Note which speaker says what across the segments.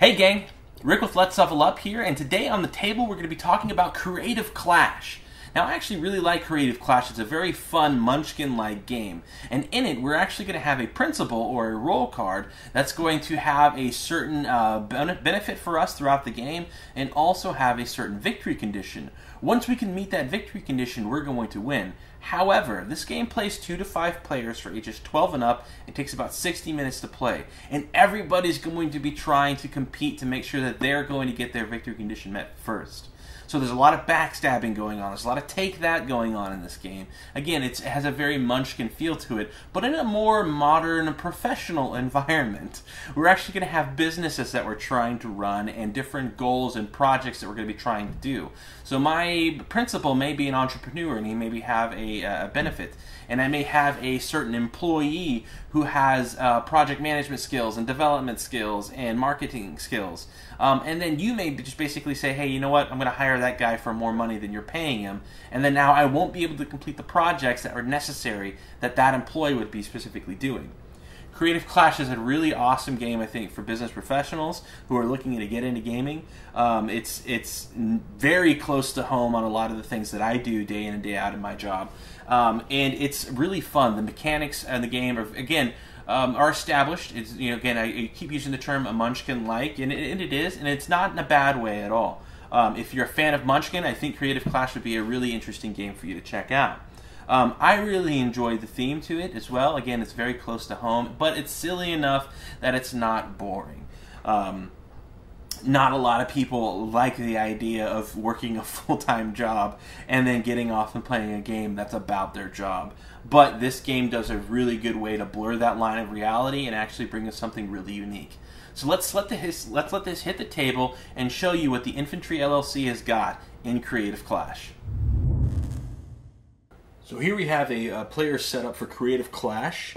Speaker 1: Hey gang, Rick with Let's Level Up here, and today on the table we're going to be talking about Creative Clash. Now I actually really like Creative Clash. It's a very fun Munchkin-like game, and in it we're actually going to have a principal or a role card that's going to have a certain benefit for us throughout the game and also have a certain victory condition. Once we can meet that victory condition, we're going to win. However, this game plays 2 to 5 players for ages 12 and up. It takes about 60 minutes to play. And everybody's going to be trying to compete to make sure that they're going to get their victory condition met first. So there's a lot of backstabbing going on. There's a lot of take that going on in this game. Again, it has a very Munchkin feel to it, but in a more modern, professional environment. We're actually going to have businesses that we're trying to run and different goals and projects that we're going to be trying to do. So my principal may be an entrepreneur and he maybe have a benefit. And I may have a certain employee who has project management skills and development skills and marketing skills. And then you may just basically say, hey, you know what, I'm going to hire that guy for more money than you're paying him. And then now I won't be able to complete the projects that are necessary that that employee would be specifically doing. Creative Clash is a really awesome game, I think, for business professionals who are looking to get into gaming. It's very close to home on a lot of the things that I do day in and day out in my job. And it's really fun. The mechanics in the game are, again, are established. It's, again, I keep using the term a Munchkin-like, and it is, and it's not in a bad way at all. If you're a fan of Munchkin, I think Creative Clash would be a really interesting game for you to check out. I really enjoy the theme to it as well. Again, it's very close to home, but it's silly enough that it's not boring. Not a lot of people like the idea of working a full-time job and then getting off and playing a game that's about their job. But this game does a really good way to blur that line of reality and actually bring us something really unique. So let's let this hit the table and show you what the Infantree LLC has got in Creative Clash. So here we have a player set up for Creative Clash.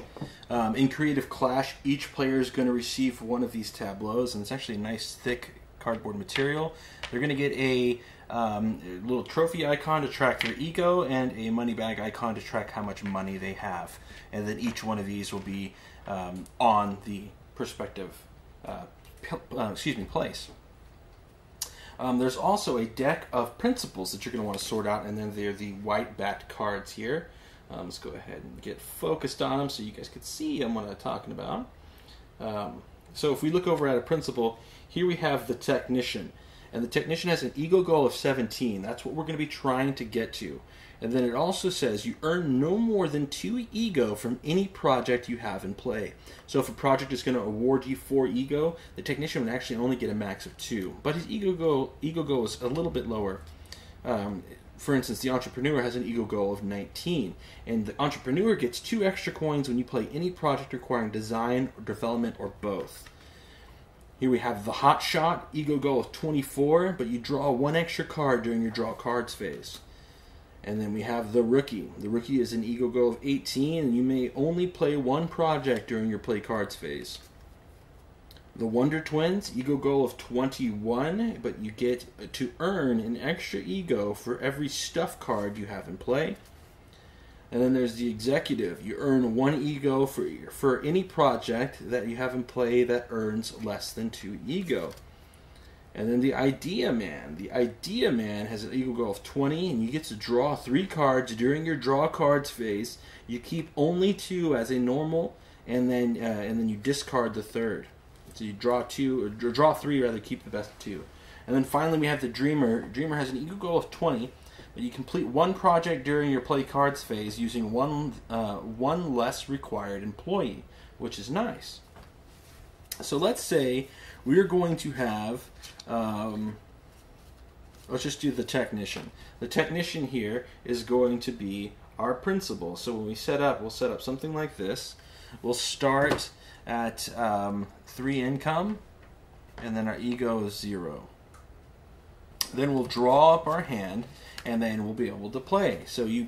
Speaker 1: In Creative Clash, each player is going to receive one of these tableaus, and it's actually a nice thick cardboard material. They're going to get a little trophy icon to track their ego and a money bag icon to track how much money they have. And then each one of these will be on the prospective place. There's also a deck of principals that you're going to want to sort out, and then they're the white-backed cards here. Let's go ahead and get focused on them so you guys can see what I'm talking about. So if we look over at a principal, here we have the technician. And the technician has an ego goal of 17. That's what we're going to be trying to get to. And then it also says you earn no more than 2 ego from any project you have in play. So if a project is going to award you 4 ego, the technician would actually only get a max of 2. But his ego goal is a little bit lower. For instance, the entrepreneur has an ego goal of 19. And the entrepreneur gets 2 extra coins when you play any project requiring design or development or both. Here we have the hot shot, ego goal of 24, but you draw 1 extra card during your draw cards phase. And then we have the rookie. The rookie is an ego goal of 18, and you may only play 1 project during your play cards phase. The Wonder Twins, ego goal of 21, but you get to earn an extra ego for every stuff card you have in play. And then there's the Executive. You earn 1 ego for any project that you have in play that earns less than 2 ego. And then the Idea Man. The Idea Man has an ego goal of 20, and you get to draw 3 cards during your draw cards phase. You keep only 2 as a normal, and then you discard the 3rd. So you draw 2, or draw 3 rather, keep the best of 2. And then finally we have the Dreamer. Dreamer has an ego goal of 20, but you complete 1 project during your play cards phase using one less required employee, which is nice. So let's say we're going to have, let's just do the technician. The technician here is going to be our principal. So when we set up, we'll set up something like this. We'll start at 3 income, and then our ego is 0. Then we'll draw up our hand, and then we'll be able to play. So you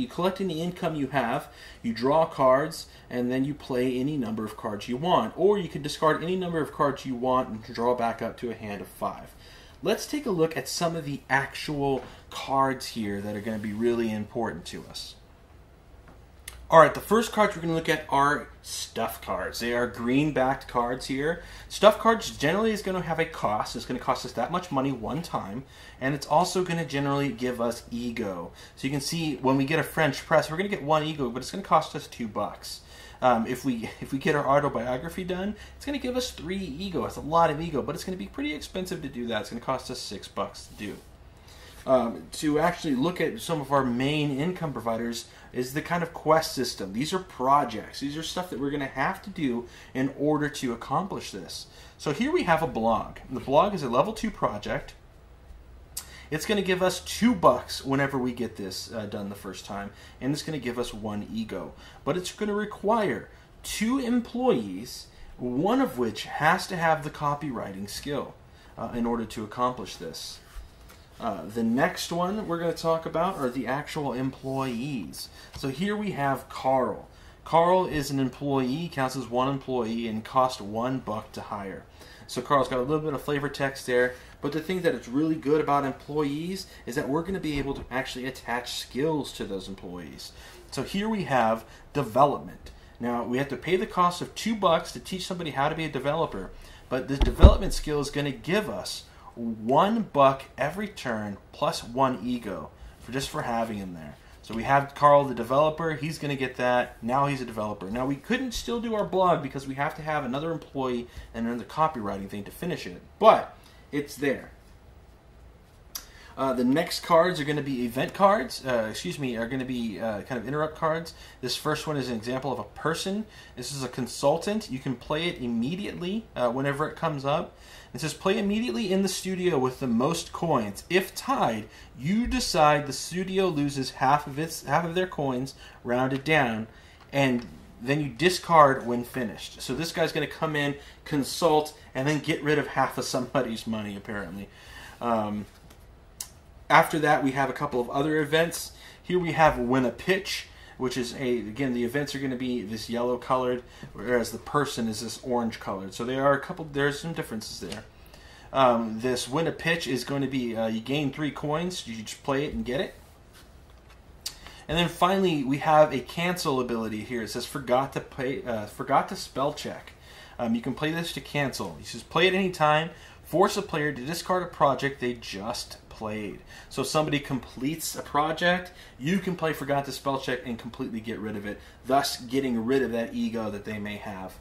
Speaker 1: collect any income you have, you draw cards, and then you play any number of cards you want. Or you can discard any number of cards you want and draw back up to a hand of 5. Let's take a look at some of the actual cards here that are going to be really important to us. Alright, the first cards we're going to look at are stuff cards. They are green-backed cards here. Stuff cards generally is going to have a cost. It's going to cost us that much money one time, and it's also going to generally give us ego. So you can see when we get a French press, we're going to get 1 ego, but it's going to cost us $2. If we get our autobiography done, it's going to give us 3 ego. It's a lot of ego, but it's going to be pretty expensive to do that. It's going to cost us $6 to do. To actually look at some of our main income providers is the kind of quest system. These are projects. These are stuff that we're going to have to do in order to accomplish this. So here we have a blog. The blog is a level 2 project. It's going to give us $2 whenever we get this done the first time, and it's going to give us 1 ego. But it's going to require 2 employees, one of which has to have the copywriting skill in order to accomplish this. The next one we're going to talk about are the actual employees. So here we have Carl. Carl is an employee, counts as 1 employee, and costs $1 to hire. So Carl's got a little bit of flavor text there, but the thing that is really good about employees is that we're going to be able to actually attach skills to those employees. So here we have development. Now we have to pay the cost of $2 to teach somebody how to be a developer, but the development skill is going to give us $1 every turn plus 1 ego just for having him there. So we have Carl the developer, he's going to get that, now he's a developer. Now we couldn't still do our blog because we have to have another employee and another copywriting thing to finish it, but it's there. The next cards are going to be event cards, are going to be kind of interrupt cards. This first one is an example of a person. This is a consultant. You can play it immediately whenever it comes up. It says play immediately in the studio with the most coins. If tied, you decide the studio loses half of their coins, rounded down, and then you discard when finished. So this guy's going to come in, consult, and then get rid of half of somebody's money, apparently. After that, we have a couple of other events. Here we have win a pitch, which is again, the events are going to be this yellow colored, whereas the person is this orange colored. So there's some differences there. This win a pitch is going to be you gain 3 coins. You just play it and get it. And then finally, we have a cancel ability here. It says forgot to spell check. You can play this to cancel. You just play it anytime. Force a player to discard a project they just played. So if somebody completes a project, you can play forgot to spell check and completely get rid of it, thus getting rid of that ego that they may have.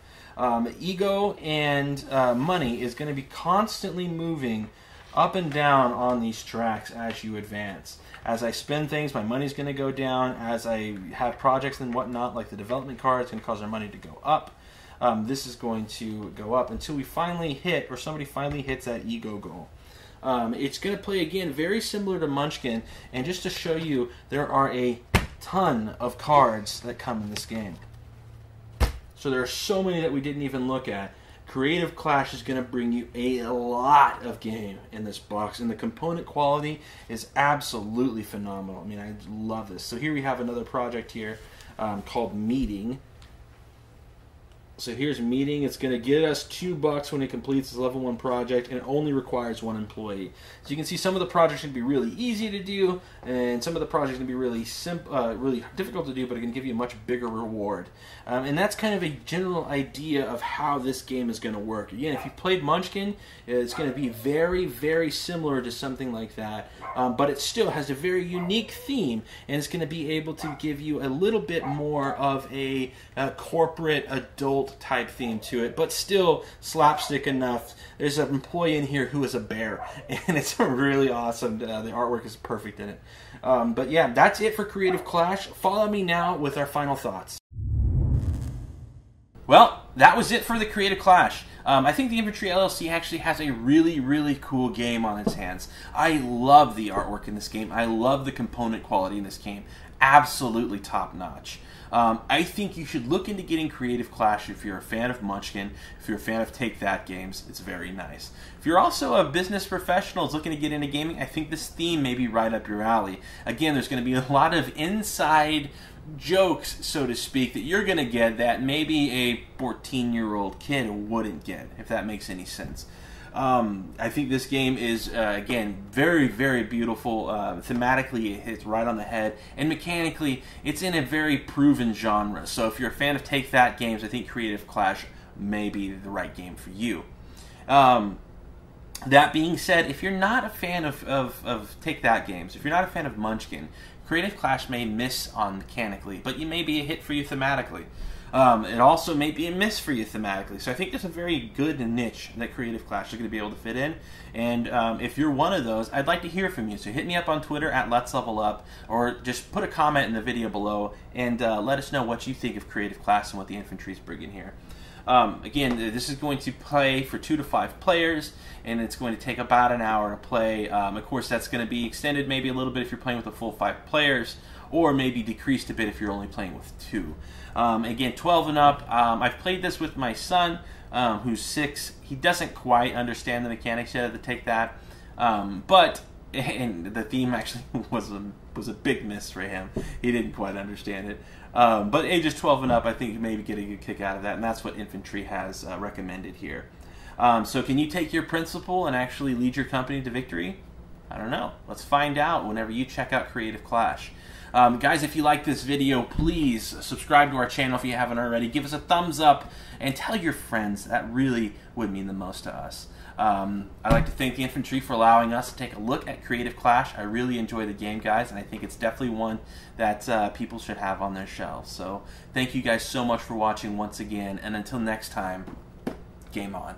Speaker 1: Ego and money is going to be constantly moving up and down on these tracks as you advance. As I spend things, my money's going to go down. As I have projects and whatnot, like the development card, it's going to cause our money to go up. This is going to go up until we finally hit, or somebody finally hits that ego goal. It's going to play, again, very similar to Munchkin, and just to show you, there are a ton of cards that come in this game. So there are so many that we didn't even look at. Creative Clash is going to bring you a lot of game in this box, and the component quality is absolutely phenomenal. I mean, I love this. So here we have another project here called Meeting. So here's Meeting. It's going to get us $2 when it completes its level 1 project, and it only requires 1 employee. So you can see some of the projects can be really easy to do, and some of the projects can be really really difficult to do, but it can give you a much bigger reward. And that's kind of a general idea of how this game is going to work. Again, if you played Munchkin, it's going to be very, very similar to something like that, but it still has a very unique theme, and it's going to be able to give you a little bit more of a corporate adult type theme to it, but still slapstick enough. There's an employee in here who is a bear, and it's really awesome. The artwork is perfect in it. But yeah, that's it for Creative Clash. Follow me now with our final thoughts. Well, that was it for the Creative Clash. I think the Infantree LLC actually has a really, really cool game on its hands. I love the artwork in this game. I love the component quality in this game. Absolutely top-notch. I think you should look into getting Creative Clash if you're a fan of Munchkin, if you're a fan of Take That games. It's very nice. If you're also a business professional who's looking to get into gaming, I think this theme may be right up your alley. Again, there's going to be a lot of inside jokes, so to speak, that you're going to get that maybe a 14-year-old kid wouldn't get, if that makes any sense. I think this game is, again, very, very beautiful. Thematically, it hits right on the head. And mechanically, it's in a very proven genre. So if you're a fan of Take That games, I think Creative Clash may be the right game for you. That being said, if you're not a fan of Take That games, if you're not a fan of Munchkin, Creative Clash may miss on mechanically, but it may be a hit for you thematically. It also may be a miss for you thematically. So I think there's a very good niche that Creative Clash is going to be able to fit in. And if you're one of those, I'd like to hear from you. So hit me up on Twitter at Let's Level Up, or just put a comment in the video below and let us know what you think of Creative Clash and what the Infantry is bringing here. Again, this is going to play for 2 to 5 players, and it's going to take about an hour to play. Of course, that's going to be extended maybe a little bit if you're playing with a full 5 players, or maybe decreased a bit if you're only playing with 2. Again, 12 and up. I've played this with my son, who's 6. He doesn't quite understand the mechanics yet of the Take That, but and the theme actually was a big miss for him. He didn't quite understand it. But ages 12 and up, I think you maybe get a good kick out of that, and that's what Infantry has recommended here. So can you take your principle and actually lead your company to victory? I don't know. Let's find out whenever you check out Creative Clash. Guys, if you like this video, please subscribe to our channel if you haven't already. Give us a thumbs up and tell your friends. That really would mean the most to us. I'd like to thank the Infantry for allowing us to take a look at Creative Clash. I really enjoy the game, guys, and I think it's definitely one that people should have on their shelves. So thank you guys so much for watching once again, and until next time, game on.